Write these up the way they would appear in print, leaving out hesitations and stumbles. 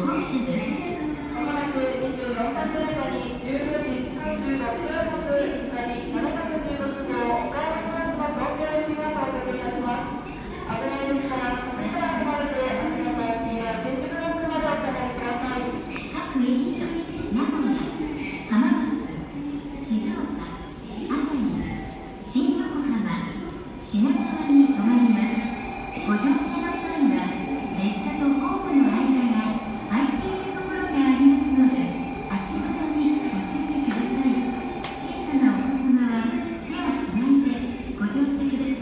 号車です。まもなく24番乗り場に15時36分発左716号岡山市の東京行きが到着いたします。危ないですから隅から離れて足元を気や点字ブロックまでお下がりください。各駅と名古屋、浜松、静岡、熱海、新横浜、品川に停まります。ご乗車の際は列車とホームの間が空いているところがありますので、足元にご注意ください。小さなお子様は手をつないでご乗車ください。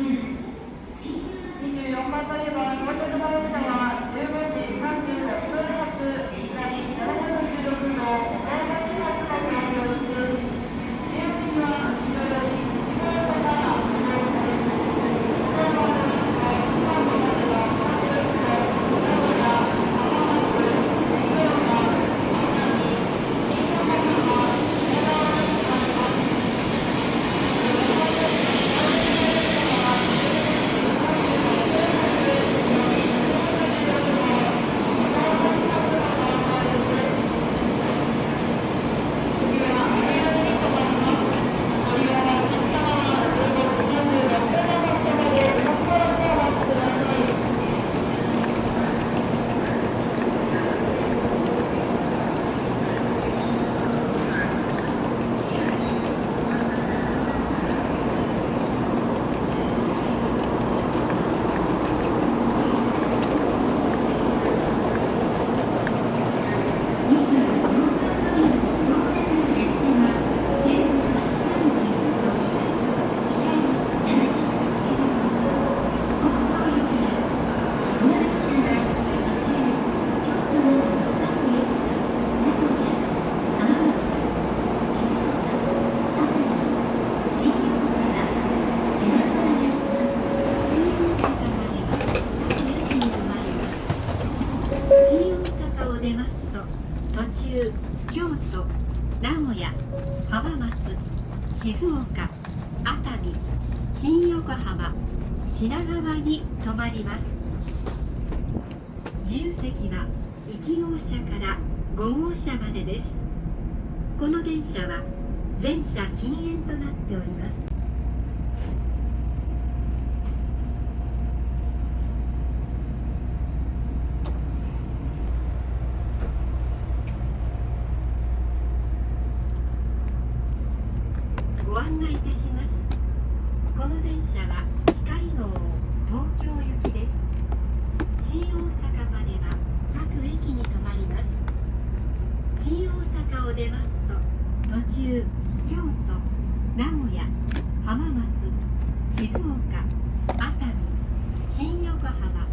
24番乗り場到着の列車は15時36分発左716号岡山市発の東京行きです。利用時は後ろより1号車からご乗車です。岡山の1階スタートまでは3分と名古屋、浜松、静岡、熱海、新横浜、品川に停まります。京都、名古屋、浜松、静岡、熱海、新横浜、品川に停まります。自由席は1号車から5号車までです。この電車は全車禁煙となっております。ご案内いたします。この電車は光号東京行きです。新大阪までは各駅に停まります。新大阪を出ますと途中京都、名古屋、浜松、静岡、熱海、新横浜、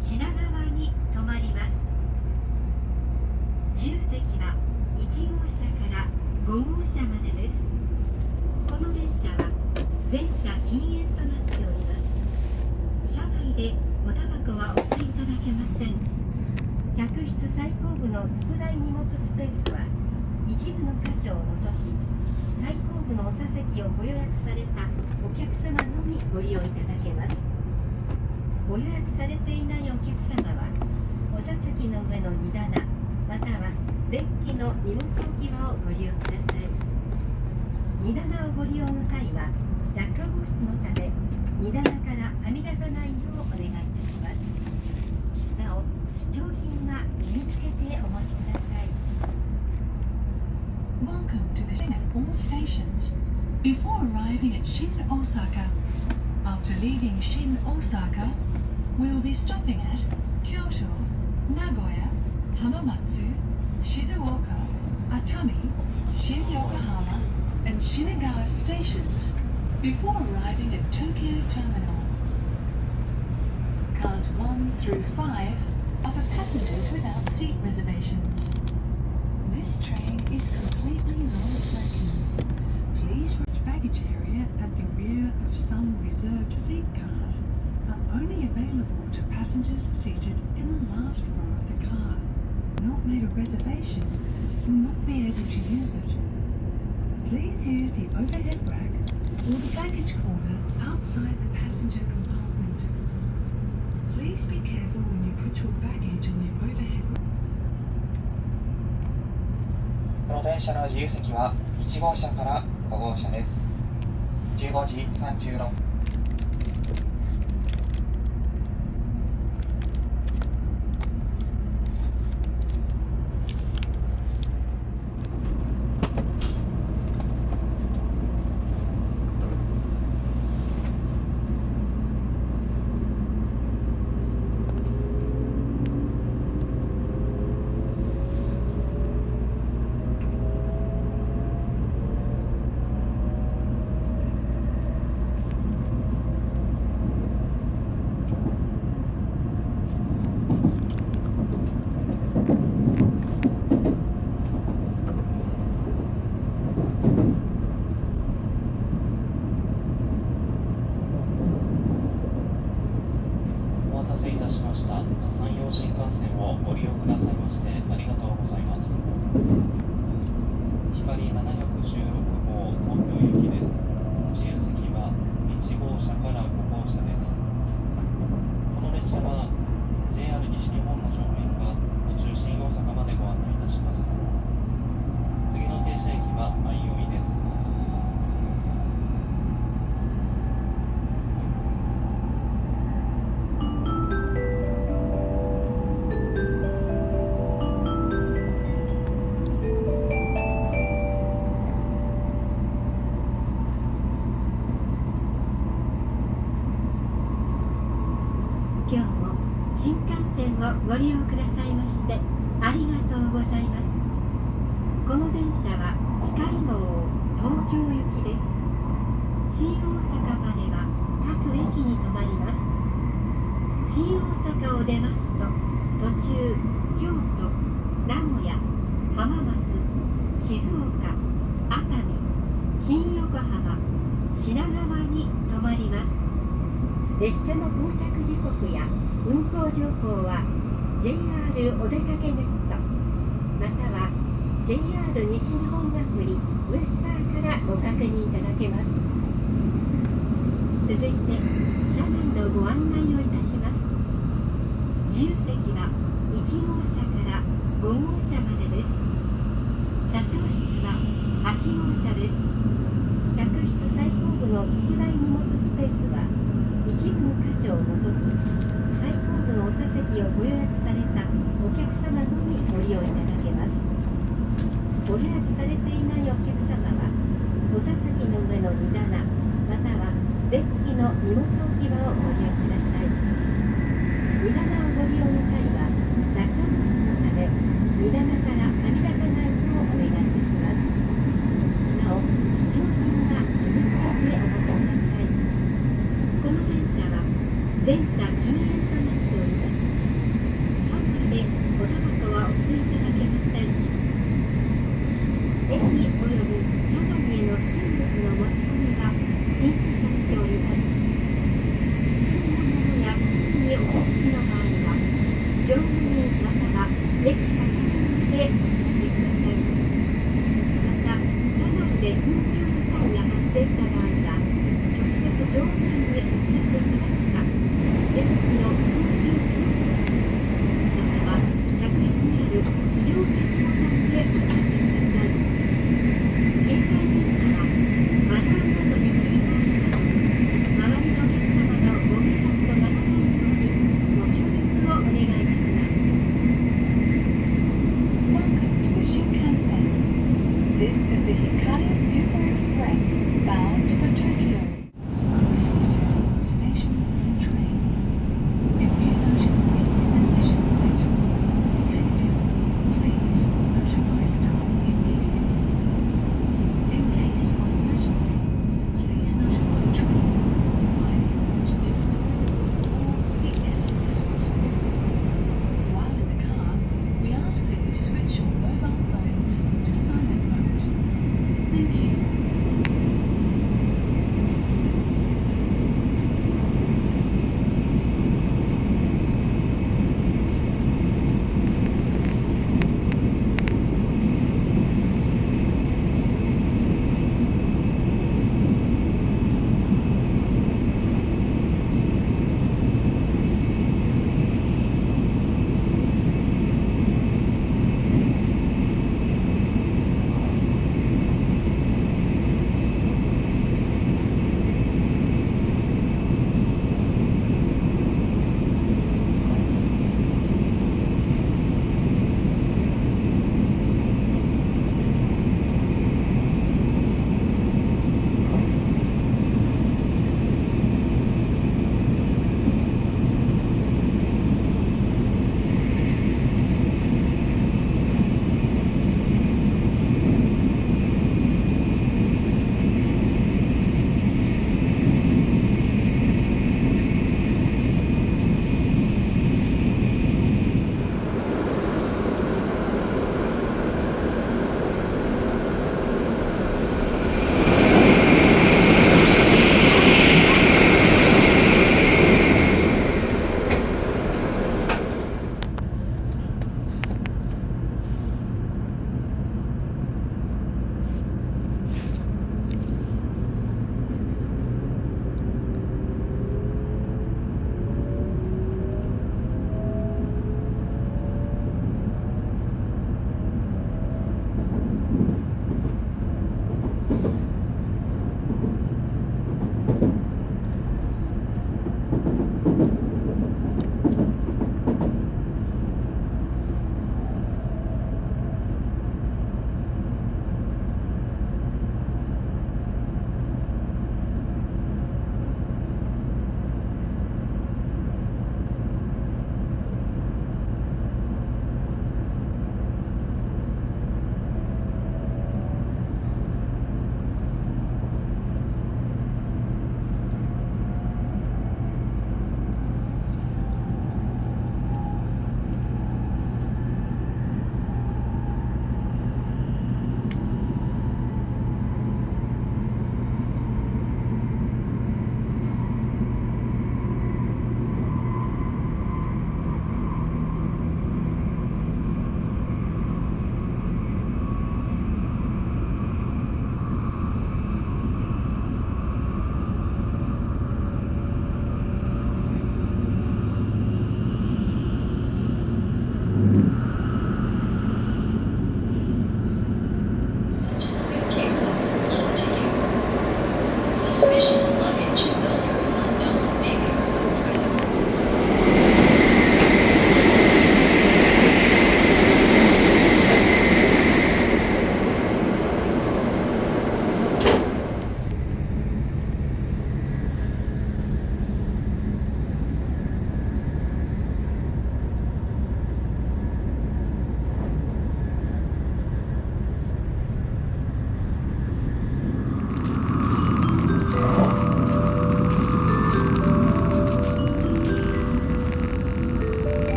品川に停まります。自由席は1号車から5号車までです。この電車は全車禁煙となっております。車内でおタバコはお吸いいただけません。客室最後部の特大荷物スペースは一部の箇所を除き、最後部のお座席をご予約されたお客様のみご利用いただけます。ご予約されていないお客様はお座席の上の荷棚またはデッキの荷物置き場をご利用ください。荷棚をご利用の際は落下防止のため荷棚からはみ出さないようお願いいたします。なお貴重品は身につけてお持ちください。 Welcome to the Shin at all stations. Before arriving at Shin Osaka, after leaving Shin Osaka, we will be stopping at Kyoto, Nagoya, Hamamatsu, Shizuoka, Atami, Shin Yokohama, and Shinagawa stations before arriving at Tokyo Terminal. Cars 1 through 5 are for passengers without seat reservations. This train is completely non-smoking. Please rest baggage area at the rear of some reserved seat cars are only available to passengers seated in the last row of the car. Not made a reservation will not be able to use it. Please use the overhead rack or the baggage corner outside the passenger compartment. Please be careful when you put your baggage on the overhead rack. の電車の自由席は1号車から5号車です。15時36分。お待たせいたしました。山陽新幹線をご利用くださいましてありがとうございます。光716号東京行きです。自由席は1号車から5号車です。この列車は JR 西日本の正面が途中新大阪までご案内いたします。次の停車駅は相生です。今日も新幹線をご利用くださいましてありがとうございます。この電車は光号東京行きです。新大阪までは各駅に停まります。新大阪を出ますと途中京都、名古屋、浜松、静岡、熱海、新横浜、品川に停まります。列車の到着時刻や運行情報は JR お出かけネットまたは JR 西日本アプリウエスターからご確認いただけます。続いて車内のご案内をいたします。自由席は1号車から5号車までです。車掌室は8号車です。客室最後部の特大荷物スペースは一部の箇所を除き、最後部のお座席をご予約されたお客様のみご利用いただけます。ご予約されていないお客様は、お座席の上の荷棚、またはデッキの荷物置き場をご利用ください。荷棚をご利用の際は、落下防止のため、荷棚からはみ出さないようお願いいたします。なお、貴重品は身につけてお持ちください。この電車は全車禁煙となっております。車内でおタバコはお吸いいただけません。駅及び車内への危険物の持ち込みが禁止されております。不審なものや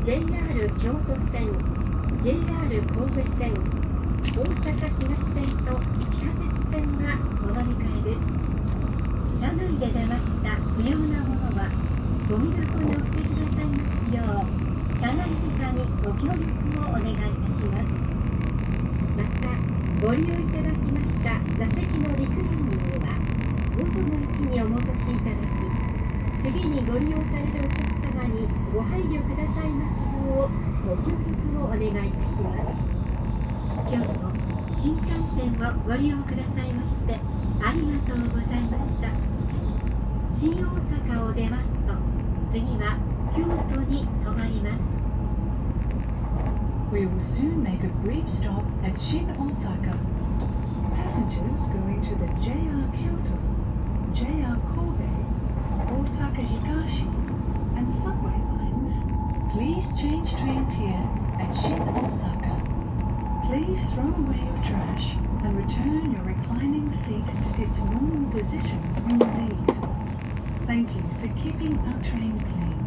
JR 京都線、JR 神戸線、大阪東線と地下鉄線はお乗り換えです。車内で出ました不要なものはゴミ箱にお捨てくださいますよう、車内理科にご協力をお願いいたします。また、ご利用いただきました座席のリクライニングは元の位置にお戻しいただき、次にご利用されるお客様にご配慮くださいますようご協力をお願いいたします。今日も新幹線をご利用くださいましてありがとうございました。新大阪を出ますと、次は京都に停まります。We will soon make a brief stop at Shin Osaka. Passengers going to the JR Kyoto, JR Kobe, Osaka Higashi, and subway lines, please change trains here at Shin Osaka. Please throw away your trash and return your reclining seat to its normal position when you leave. Thank you for keeping our train clean.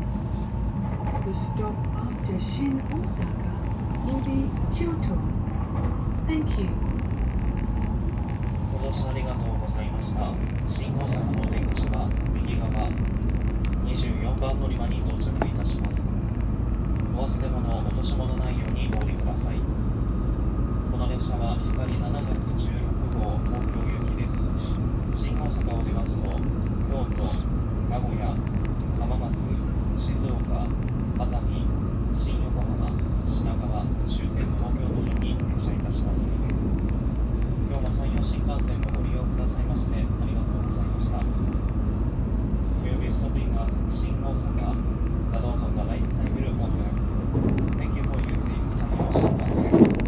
The stop after Shin Osaka will be Kyoto. Thank you. ご乗車ありがとうございました。新大阪の出口は右側24番乗り場に到着いたします。お忘れ物、落とし物ないようにお降りください。この列車は光716号東京行きです。新大阪を出ますと、京都、名古屋、浜松、静岡、熱海、新横浜、品川、終点東京都順に停車いたします。今日も山陽新幹線をご利用くださいましてありがとうございました。We will be stopping at 新大阪. The doors on the right side will open. Thank you for using 山陽新幹線。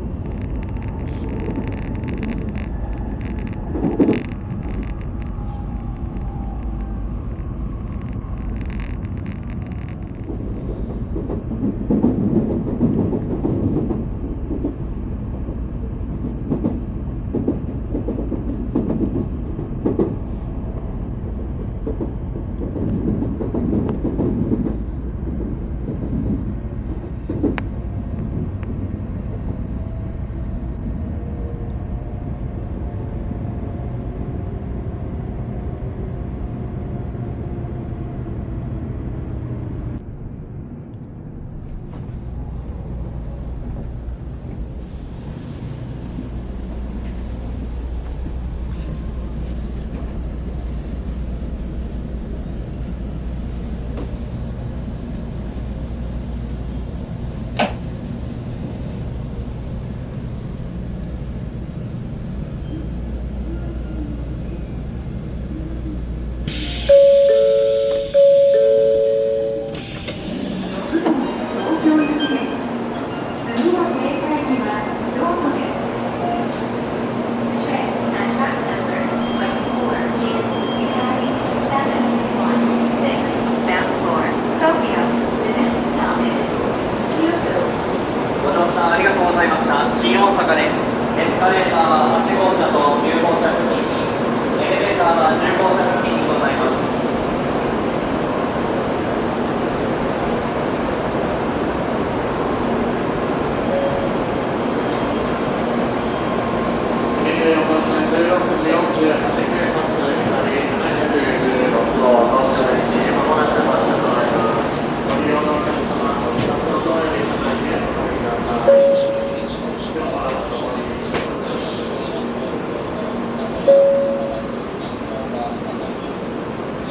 新大阪です。エスカレーターは8号車と9号車付近に、エレベーターは10号車付近にございます。横浜16時48分発、左716号東京駅、まもなく発車となります。ご利用のお客様、ご自宅のドアより車内へお入りください。新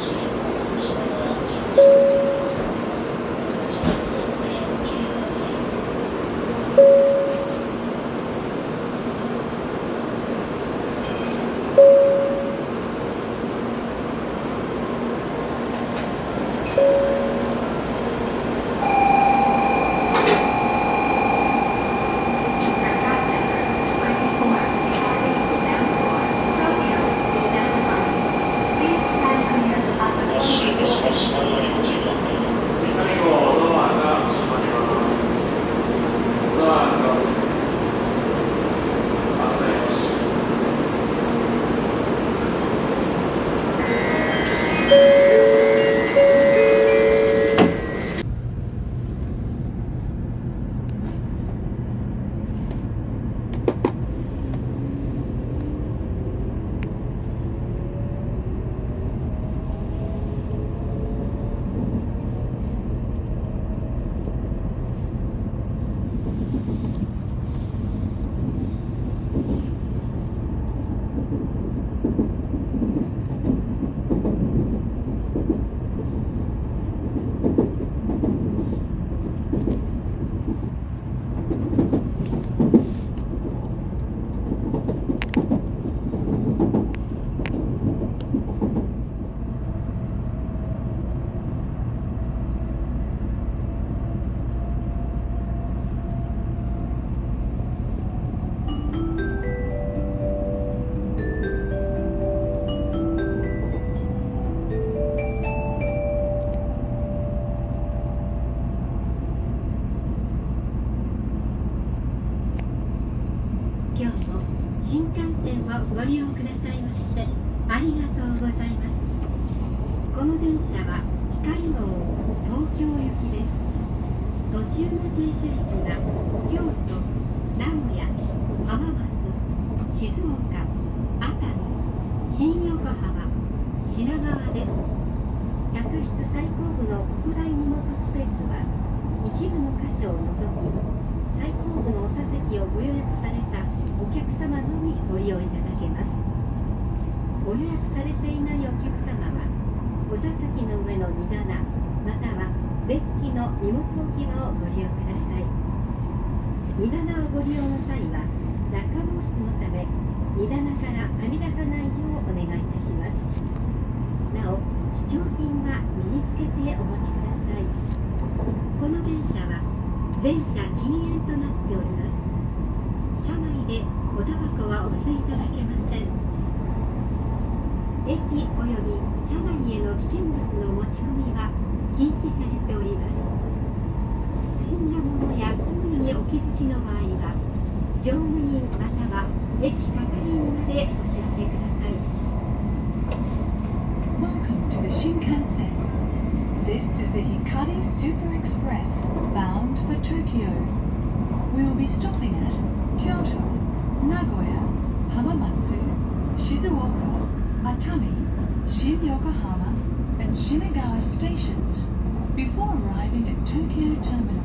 今日も新幹線をご利用くださいましてありがとうございます。この電車は光号東京行きです。途中の停車駅が京都、名古屋、浜松、静岡、熱海、新横浜、品川です。客室最後部の特大荷物スペースは一部の箇所を除き最後部のお座席をご予約されたお客様のみご利用いただけます。ご予約されていないお客様はお座席の上の荷棚またはデッキの荷物置き場をご利用ください。荷棚をご利用の際は落下防止のため荷棚からはみ出さないようお願いいたします。なお貴重品は身につけてお持ちください。この電車は全車禁煙となっております。車内でおタバコはお吸いいただけません。駅及び車内への危険物の持ち込みは禁止されております。不審なものや行為にお気づきの場合は乗務員または駅係員までお知らせください。 Welcome to the Shinkansen. This is the Hikari Super Express bound for Tokyo. We will be stopping at Kyoto, Nagoya, Hamamatsu, Shizuoka, Atami, Shin-Yokohama, and Shinagawa stations before arriving at Tokyo Terminal.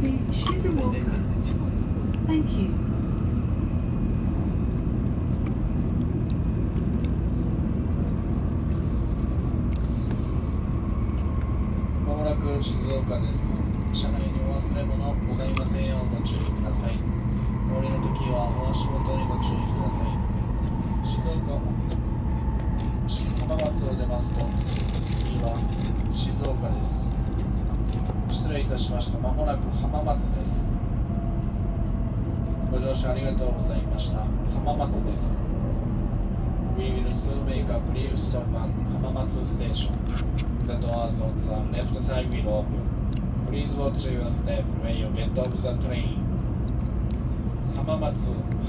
the Shizuoka. Thank you. まもなく静岡です。車内にお忘れ物ございませんようご注意ください。お降りの時はお足元にご注意ください。静岡浜松を出ますと次は静岡です。失礼いたしました。まもなく浜松です。ご乗車ありがとうございました。浜松です。We will soon make a brief stop at 浜松 Station. The doors on the left side will open. Please watch your step when you get off the train. 浜松、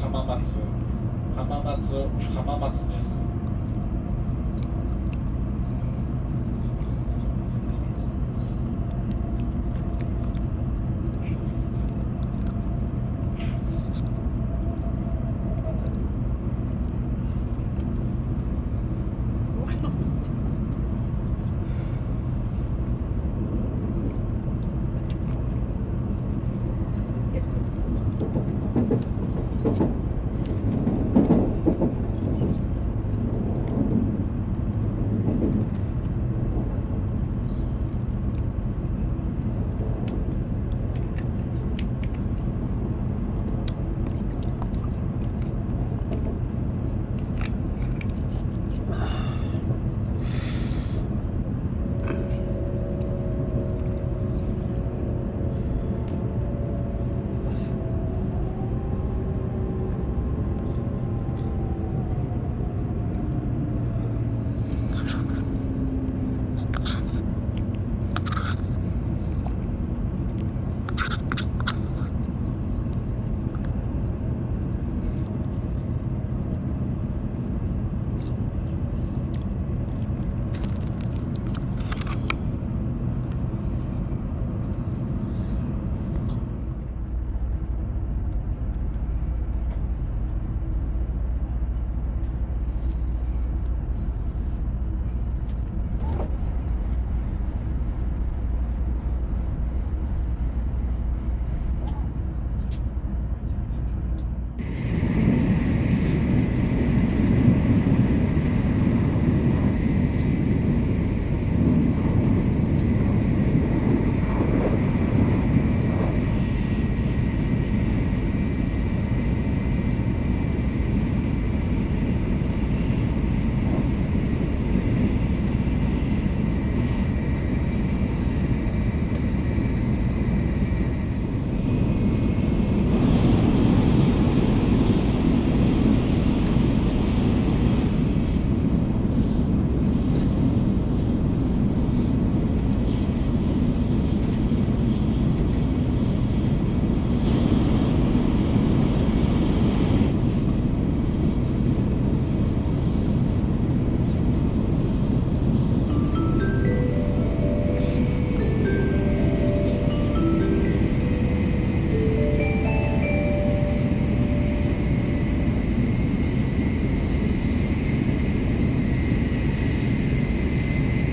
浜松、浜松、浜松です。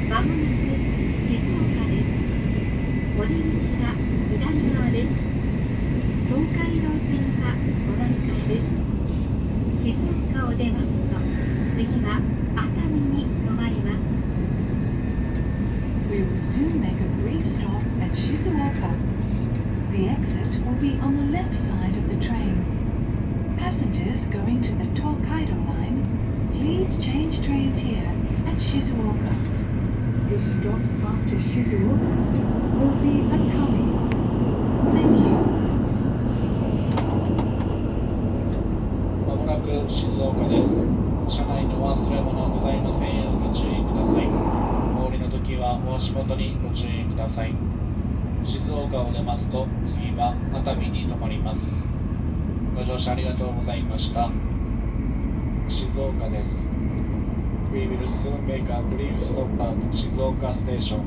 まもなく静岡です。降り口は左側です。東海道線はお乗り換えです。静岡を出ますと次は熱海に停まります。 We will soon make a brief stop at Shizuoka. The exit will be on the left side of the train. Passengers going to the Tokaido line, please change trains here at Shizuoka. The stop after Shizuoka will be Atami. Thank you. まもなく静岡です。車内にお忘れ物ございませんようご注意ください。お降りの時はお足元にご注意ください。静岡を出ますと次は熱海に停まります。ご乗車ありがとうございました。静岡です。We will soon make a brief stop at Shizuoka Station.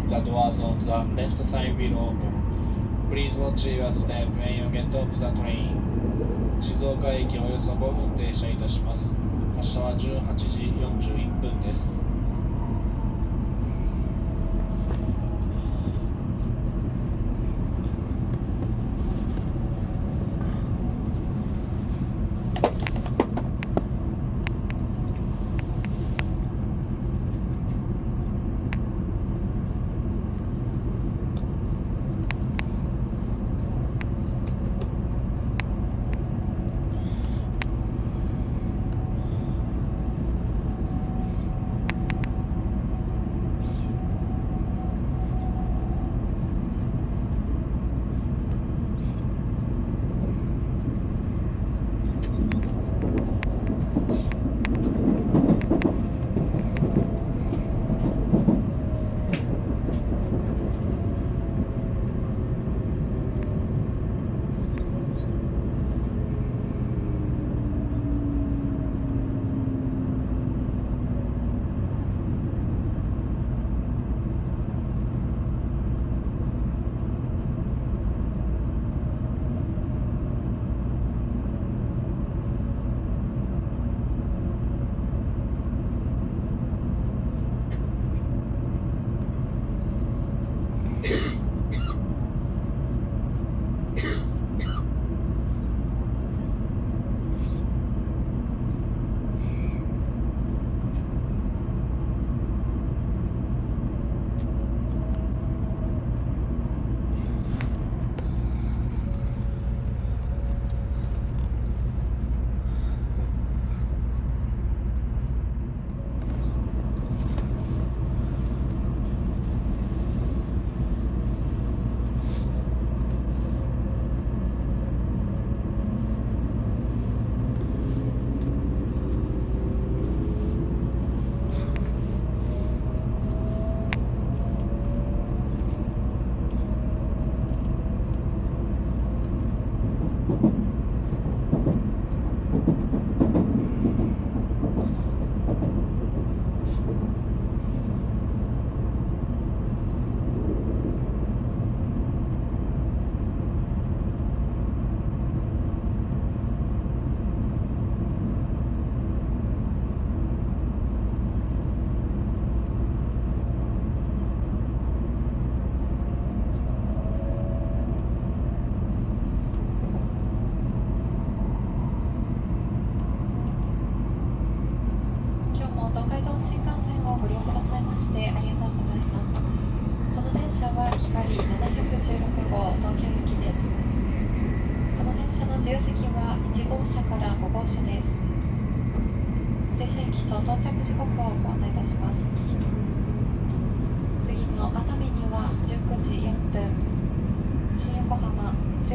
The doors on the left side will open. Please watch your step when you get off the train. 静岡駅およそ5分停車いたします。発車は18時41分です。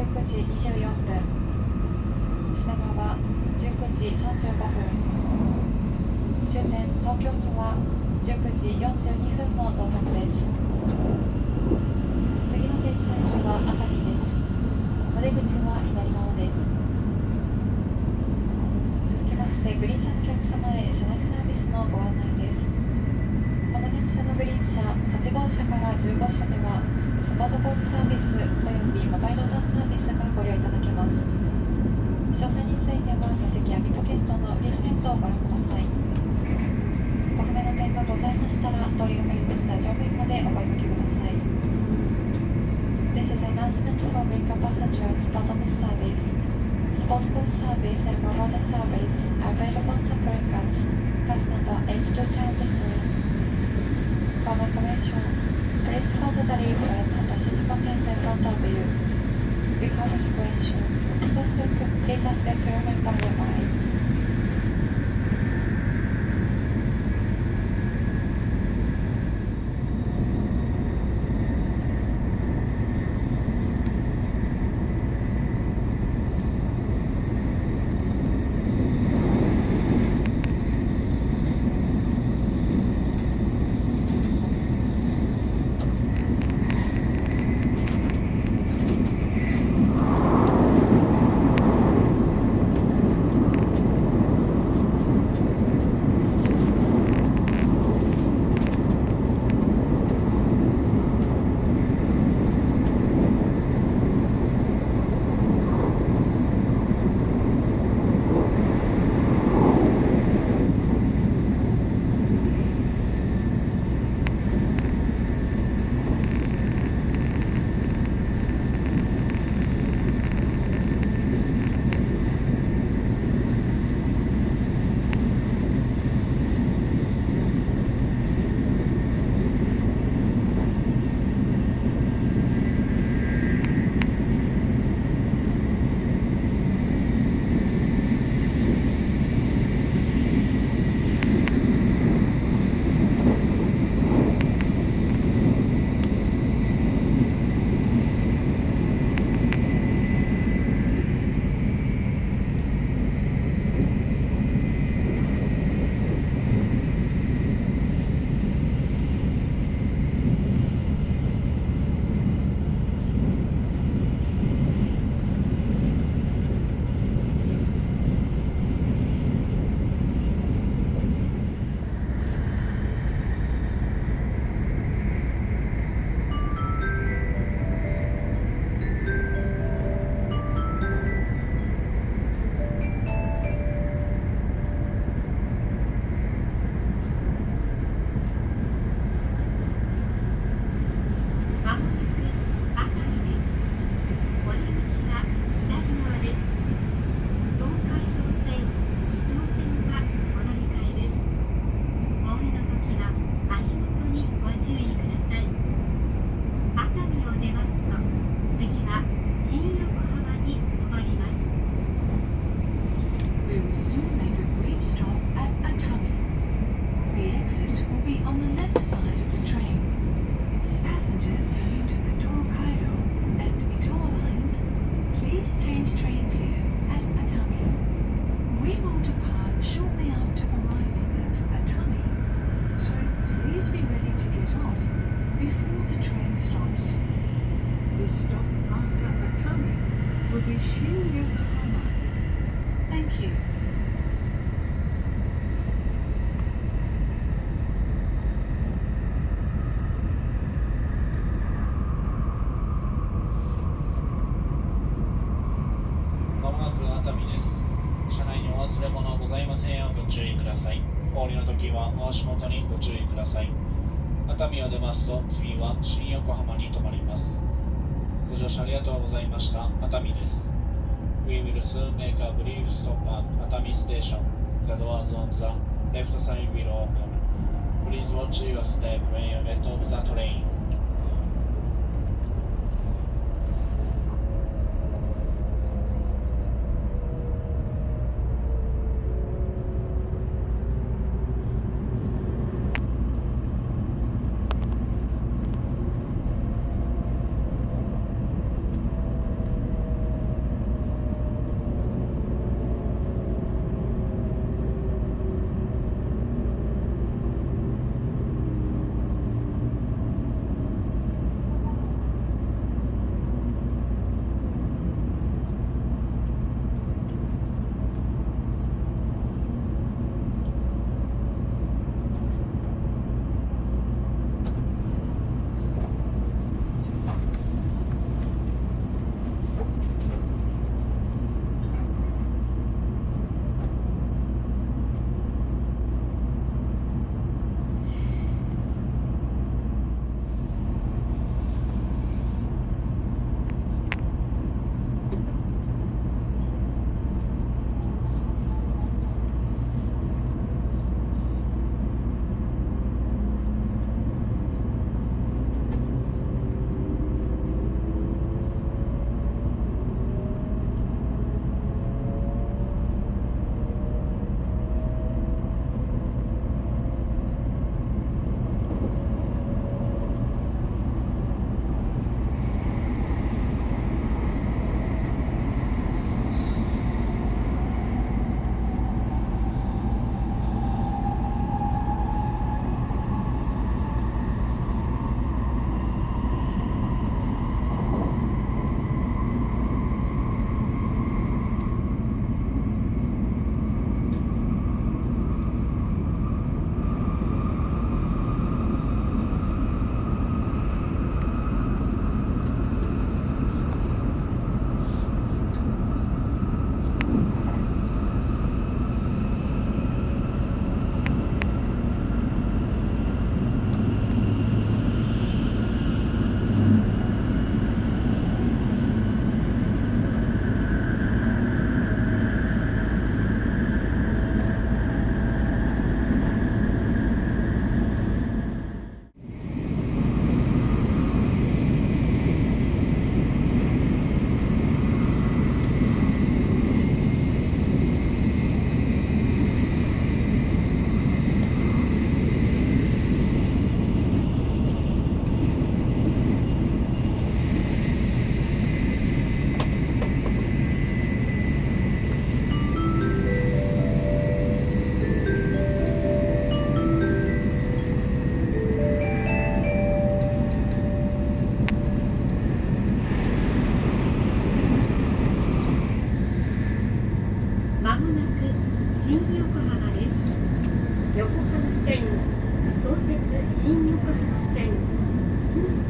時24分、品川19時35分、終点東京には19時42分の到着です。次の停車駅は熱海です。お出口は左側です。続きましてグリーン車のお客様へ車内サービスのご案内です。この電車のグリーン車8号車から10号車ではスポートコールサービスおよびモバイルオーダーサービスがご利用いただけます。詳細については座席やビポケットのリーフレットをご覧ください。ご不明の点がございましたら通りがかりました乗務員までお声掛けください。This is an announcement for Rinka passengers part of this service. Sport bus service and Marauder service are available on top Rinkas, class number H2 Town District. For more information, please follow the leaflet and the seat pocket in front of you. If you have a question, please ask the crew member nearby. 熱海を出ますと次は新横浜に停まります。ご乗車ありがとうございました。熱海です。We will soon make a brief stop at Atami Station. The doors on the left side will open. Please watch your step when you get off the train. ご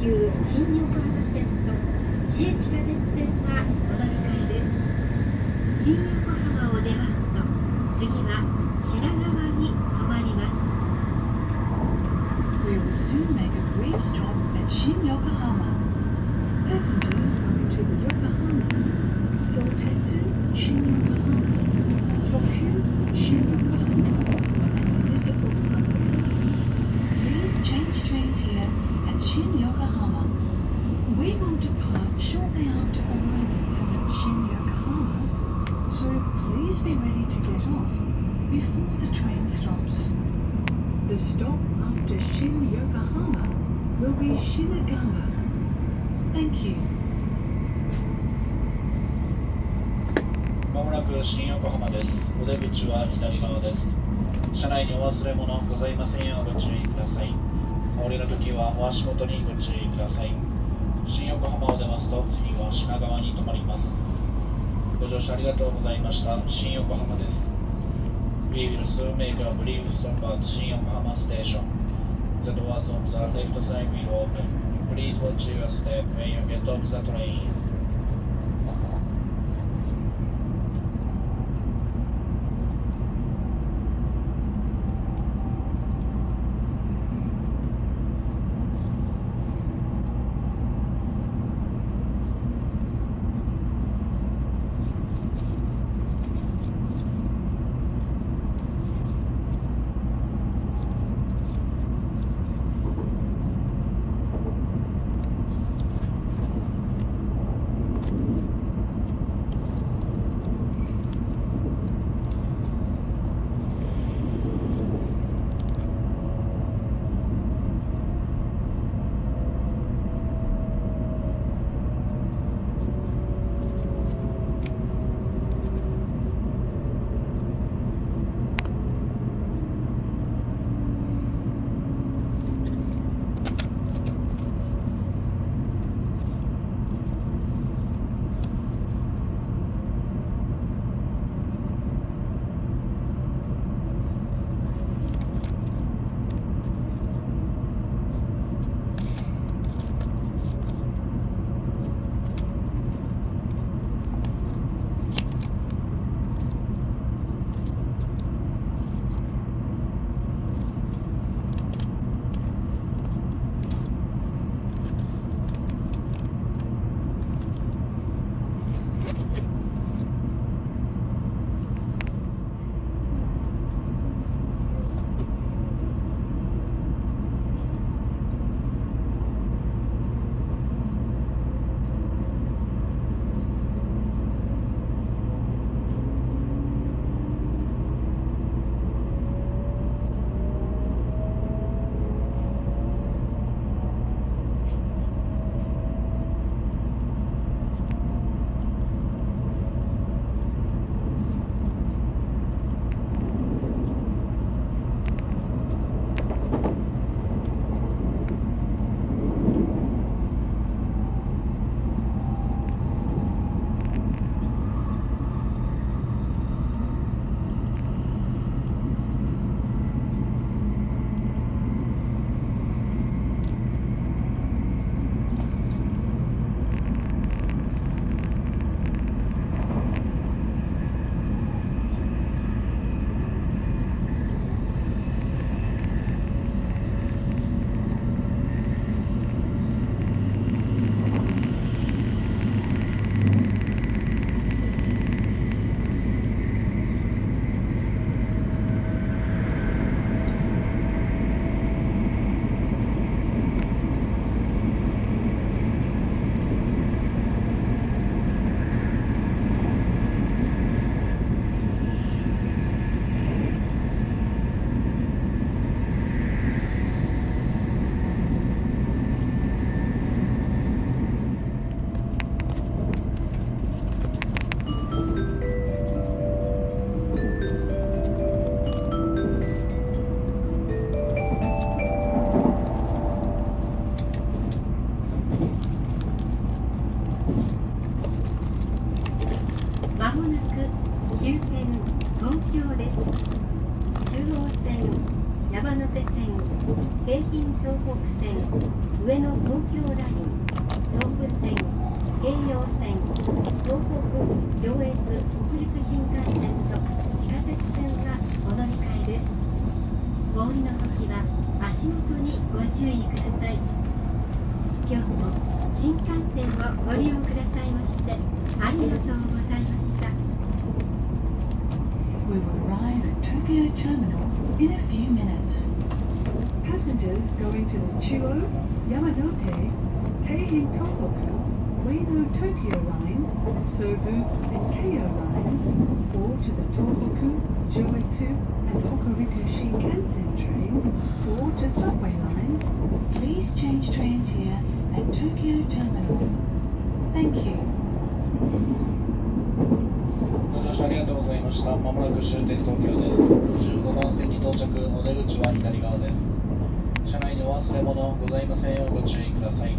急新横浜線と市営地下鉄線はお乗り換えです。新横浜を出ますと次は品川に停まります。 We will soon make a brief stop at Shin Yokohama. Passengers going to the Yokohama, Sotetsu Shin Yokohama, Tokyu Shin Yokohama, and municipal subway lines, please change trains here at Shin Yokohama. We will depart shortly after arriving at Shin Yokohama, so please be ready to get off before the train stops. The stop after Shin Yokohama will be Shinagawa. Thank you. まもなく新横浜です。お出口は左側です。車内にお忘れ物ございませんようご注意ください。お降りの時はお足元にご注意ください。新横浜を出ますと次は品川に停まります。ご乗車ありがとうございました。新横浜です。We will soon make a brief stop at Shin Yokohama Station. The doors on the left side will open. Please watch your step when you get off the train. 山手線、京浜東北線、上野東京北陸新幹線と地下鉄線はお乗り換えです。お降りの時は足元にご注意ください。今日も新幹線をご利用くださいましてありがとうございました。 We will arrive at Tokyo Terminal in a few minutes. Passengers going to the Chuo, Yamanote, Keihin Tohoku, Ueno Tokyo Line, Sobu and Keio lines, or to the Tohoku, Joetsu and Hokuriku Shinkansen trains, or to subway lines, please change trains here at Tokyo Terminal. Thank you. ご乗車ありがとうございました。まもなく終点東京です。15番線に到着、お出口は左側です。車内にお忘れ物ございませんようご注意ください。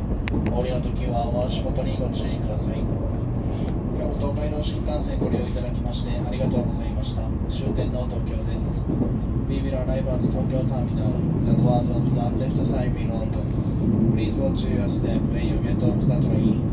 お降りの時はお足元にご注意ください。今日も東海道新幹線ご利用いただきましてありがとうございました。終点の東京です。We will arrive at Tokyo Terminal. The doors on the left side will open. Please watch your step when you get off the train.